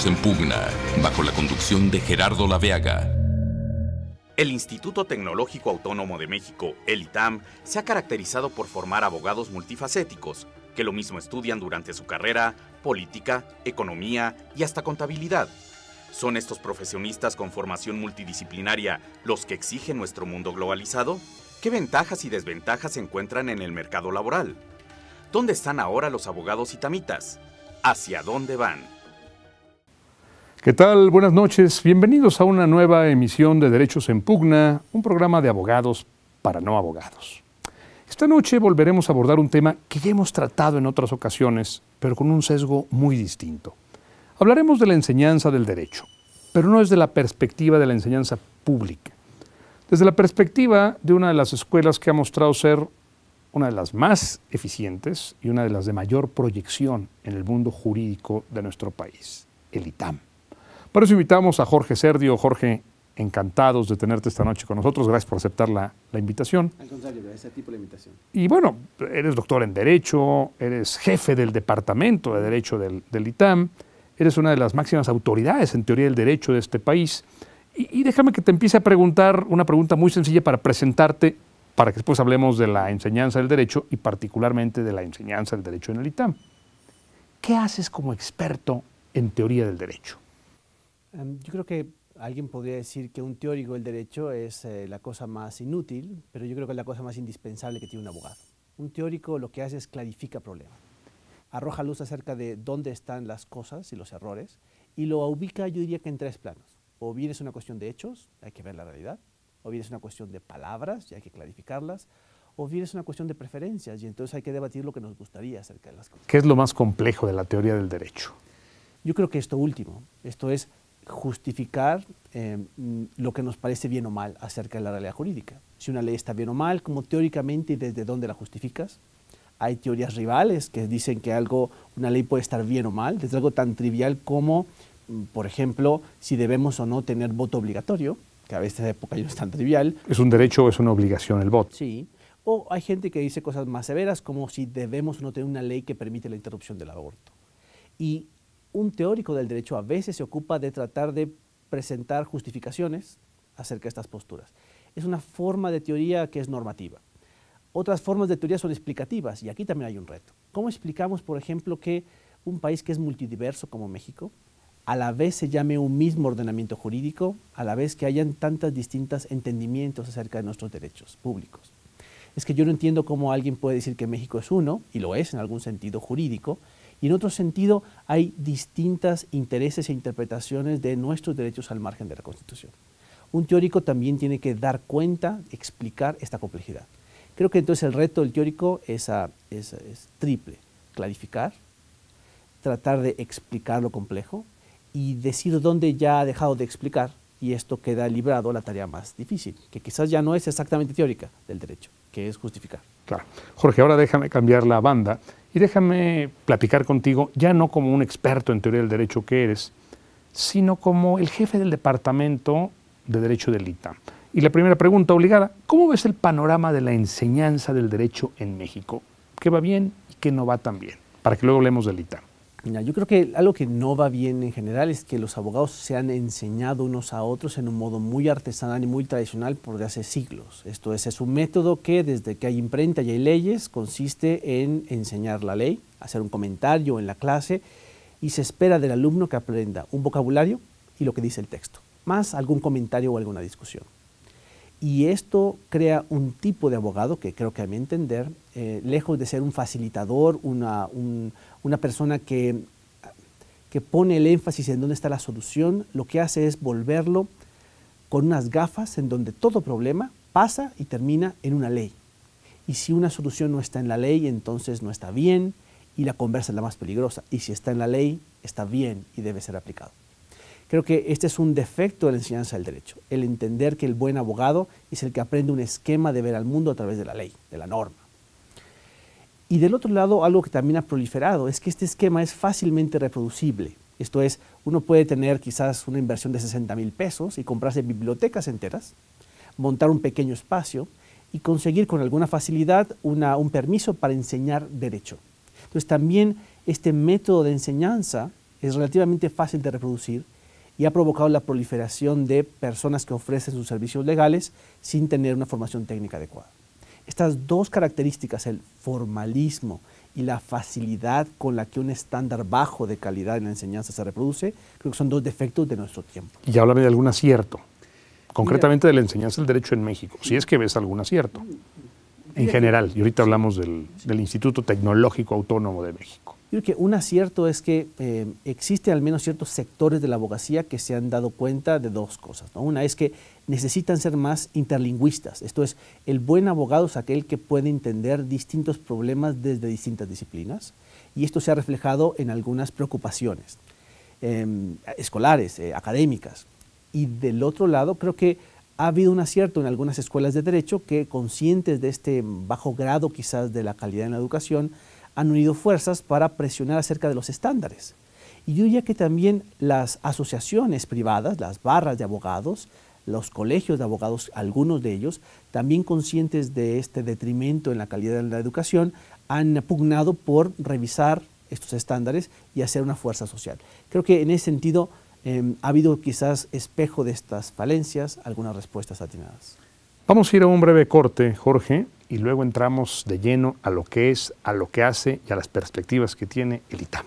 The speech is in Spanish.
Derechos en Pugna, bajo la conducción de Gerardo Laveaga. El Instituto Tecnológico Autónomo de México, el ITAM, se ha caracterizado por formar abogados multifacéticos, que lo mismo estudian durante su carrera, política, economía y hasta contabilidad. ¿Son estos profesionistas con formación multidisciplinaria los que exige nuestro mundo globalizado? ¿Qué ventajas y desventajas se encuentran en el mercado laboral? ¿Dónde están ahora los abogados itamitas? ¿Hacia dónde van? ¿Qué tal? Buenas noches. Bienvenidos a una nueva emisión de Derechos en Pugna, un programa de abogados para no abogados. Esta noche volveremos a abordar un tema que ya hemos tratado en otras ocasiones, pero con un sesgo muy distinto. Hablaremos de la enseñanza del derecho, pero no desde la perspectiva de la enseñanza pública, desde la perspectiva de una de las escuelas que ha mostrado ser una de las más eficientes y una de las de mayor proyección en el mundo jurídico de nuestro país, el ITAM. Por eso invitamos a Jorge Serdio. Jorge, encantados de tenerte esta noche con nosotros. Gracias por aceptar la invitación. Al contrario, ese tipo de invitación. Y bueno, eres doctor en Derecho, eres jefe del Departamento de Derecho del ITAM, eres una de las máximas autoridades en teoría del derecho de este país. Y déjame que te empiece a preguntar una pregunta muy sencilla para presentarte, para que después hablemos de la enseñanza del derecho y particularmente de la enseñanza del derecho en el ITAM. ¿Qué haces como experto en teoría del derecho? Yo creo que alguien podría decir que un teórico del derecho es la cosa más inútil, pero yo creo que es la cosa más indispensable que tiene un abogado. Un teórico lo que hace es clarifica problemas, arroja luz acerca de dónde están las cosas y los errores, y lo ubica, yo diría que en tres planos. O bien es una cuestión de hechos, hay que ver la realidad, o bien es una cuestión de palabras, y hay que clarificarlas, o bien es una cuestión de preferencias, y entonces hay que debatir lo que nos gustaría acerca de las cosas. ¿Qué es lo más complejo de la teoría del derecho? Yo creo que esto último, esto es justificar lo que nos parece bien o mal acerca de la realidad jurídica. Si una ley está bien o mal, como teóricamente y desde dónde la justificas. Hay teorías rivales que dicen que una ley puede estar bien o mal, desde algo tan trivial como, por ejemplo, si debemos o no tener voto obligatorio, que a veces en época ya no es tan trivial. ¿Es un derecho o es una obligación el voto? Sí. O hay gente que dice cosas más severas, como si debemos o no tener una ley que permite la interrupción del aborto. Y un teórico del derecho a veces se ocupa de tratar de presentar justificaciones acerca de estas posturas. Es una forma de teoría que es normativa. Otras formas de teoría son explicativas, y aquí también hay un reto. ¿Cómo explicamos, por ejemplo, que un país que es multidiverso como México, a la vez se llame un mismo ordenamiento jurídico, a la vez que hayan tantos distintos entendimientos acerca de nuestros derechos públicos? Es que yo no entiendo cómo alguien puede decir que México es uno, y lo es en algún sentido jurídico, y en otro sentido hay distintos intereses e interpretaciones de nuestros derechos al margen de la Constitución. Un teórico también tiene que dar cuenta, explicar esta complejidad. Creo que entonces el reto del teórico es triple: clarificar, tratar de explicar lo complejo y decir dónde ya ha dejado de explicar, y esto queda librado a la tarea más difícil, que quizás ya no es exactamente teórica del derecho, que es justificar. Claro. Jorge, ahora déjame cambiar la banda y déjame platicar contigo, ya no como un experto en teoría del derecho que eres, sino como el jefe del Departamento de Derecho del ITAM. Y la primera pregunta obligada: ¿cómo ves el panorama de la enseñanza del derecho en México? ¿Qué va bien y qué no va tan bien? Para que luego hablemos del ITAM. Yo creo que algo que no va bien en general es que los abogados se han enseñado unos a otros en un modo muy artesanal y muy tradicional por de hace siglos. Esto es un método que desde que hay imprenta y hay leyes consiste en enseñar la ley, hacer un comentario en la clase, y se espera del alumno que aprenda un vocabulario y lo que dice el texto, más algún comentario o alguna discusión. Y esto crea un tipo de abogado que creo que a mi entender, lejos de ser un facilitador, una persona que pone el énfasis en dónde está la solución, lo que hace es volverlo con unas gafas en donde todo problema pasa y termina en una ley. Y si una solución no está en la ley, entonces no está bien, y la conversa es la más peligrosa. Y si está en la ley, está bien y debe ser aplicado. Creo que este es un defecto de la enseñanza del derecho, el entender que el buen abogado es el que aprende un esquema de ver al mundo a través de la ley, de la norma. Y del otro lado, algo que también ha proliferado es que este esquema es fácilmente reproducible. Esto es, uno puede tener quizás una inversión de 60,000 pesos y comprarse bibliotecas enteras, montar un pequeño espacio y conseguir con alguna facilidad un permiso para enseñar derecho. Entonces también este método de enseñanza es relativamente fácil de reproducir y ha provocado la proliferación de personas que ofrecen sus servicios legales sin tener una formación técnica adecuada. Estas dos características, el formalismo y la facilidad con la que un estándar bajo de calidad en la enseñanza se reproduce, creo que son dos defectos de nuestro tiempo. Y háblame de algún acierto, concretamente de la enseñanza del derecho en México, si es que ves algún acierto, en general. Y ahorita hablamos del Instituto Tecnológico Autónomo de México. Yo creo que un acierto es que existen al menos ciertos sectores de la abogacía que se han dado cuenta de dos cosas, ¿no? Una es que necesitan ser más interlingüistas. Esto es, el buen abogado es aquel que puede entender distintos problemas desde distintas disciplinas, y esto se ha reflejado en algunas preocupaciones escolares, académicas. Y del otro lado, creo que ha habido un acierto en algunas escuelas de derecho que, conscientes de este bajo grado quizás de la calidad en la educación, han unido fuerzas para presionar acerca de los estándares. Y yo diría que también las asociaciones privadas, las barras de abogados, los colegios de abogados, algunos de ellos, también conscientes de este detrimento en la calidad de la educación, han pugnado por revisar estos estándares y hacer una fuerza social. Creo que en ese sentido ha habido quizás espejo de estas falencias, algunas respuestas atinadas. Vamos a ir a un breve corte, Jorge, y luego entramos de lleno a lo que es, a lo que hace y a las perspectivas que tiene el ITAM.